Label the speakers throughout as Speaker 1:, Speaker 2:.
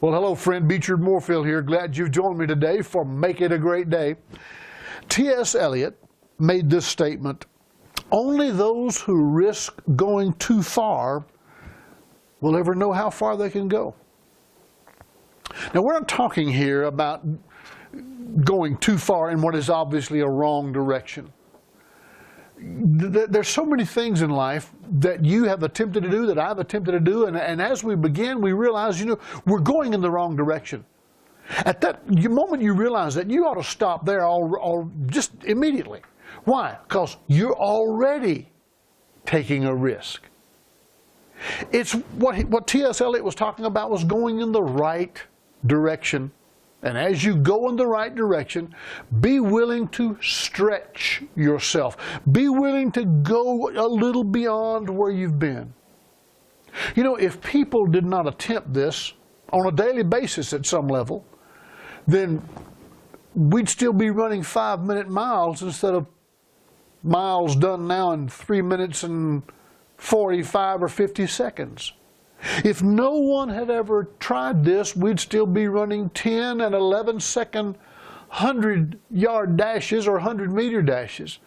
Speaker 1: Well, hello, friend. Beechard Moorefield here. Glad you've joined me today for Make It a Great Day. T.S. Eliot made this statement: only those who risk going too far will ever know how far they can go. Now, we're not talking here about going too far in what is obviously a wrong direction. There's so many things in life that you have attempted to do, that I've attempted to do, and as we begin, we realize, we're going in the wrong direction. At that moment you realize that, you ought to stop there just immediately. Why? Because you're already taking a risk. It's what T.S. Eliot was talking about was going in the right direction. And as you go in the right direction, be willing to stretch yourself. Be willing to go a little beyond where you've been. If people did not attempt this on a daily basis at some level, then we'd still be running 5-minute miles instead of miles done now in 3 minutes and 45 or 50 seconds. If no one had ever tried this, we'd still be running 10 and 11-second 100-yard dashes or 100-meter dashes.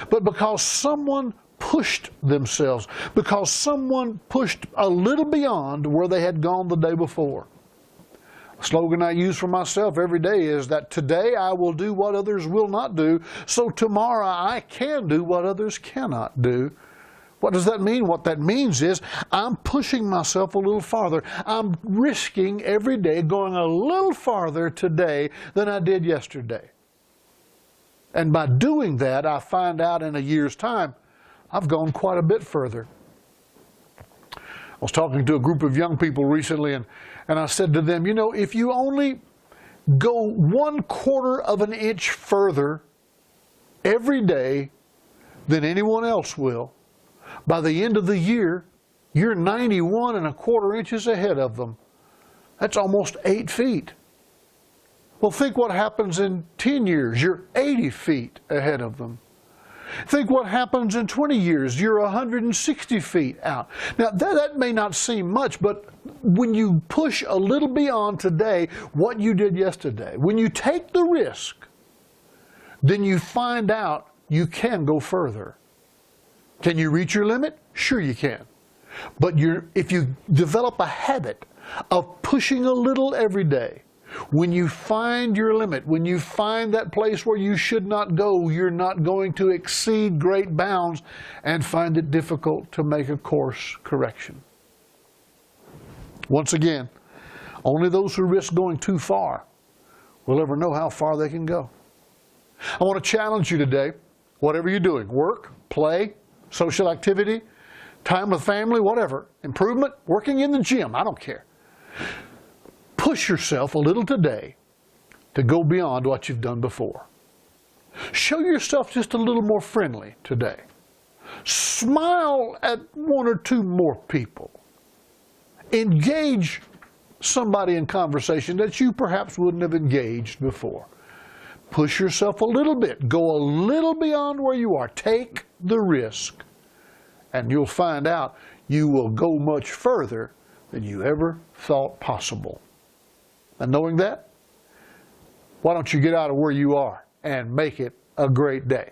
Speaker 1: But because someone pushed themselves, because someone pushed a little beyond where they had gone the day before. A slogan I use for myself every day is that today I will do what others will not do, so tomorrow I can do what others cannot do. What does that mean? What that means is I'm pushing myself a little farther. I'm risking every day going a little farther today than I did yesterday. And by doing that, I find out in a year's time, I've gone quite a bit further. I was talking to a group of young people recently, and I said to them, if you only go 1/4 of an inch further every day than anyone else will, by the end of the year, you're 91 1/4 inches ahead of them. That's almost 8 feet. Well, think what happens in 10 years. You're 80 feet ahead of them. Think what happens in 20 years. You're 160 feet out. Now, that may not seem much, but when you push a little beyond today what you did yesterday, when you take the risk, then you find out you can go further. Can you reach your limit? Sure you can. But if you develop a habit of pushing a little every day, when you find your limit, when you find that place where you should not go, you're not going to exceed great bounds and find it difficult to make a course correction. Once again, only those who risk going too far will ever know how far they can go. I want to challenge you today, whatever you're doing, work, play, social activity, time with family, whatever, improvement, working in the gym, I don't care. Push yourself a little today to go beyond what you've done before. Show yourself just a little more friendly today. Smile at 1 or 2 more people. Engage somebody in conversation that you perhaps wouldn't have engaged before. Push yourself a little bit. Go a little beyond where you are. Take the risk. And you'll find out you will go much further than you ever thought possible. And knowing that, why don't you get out of where you are and make it a great day?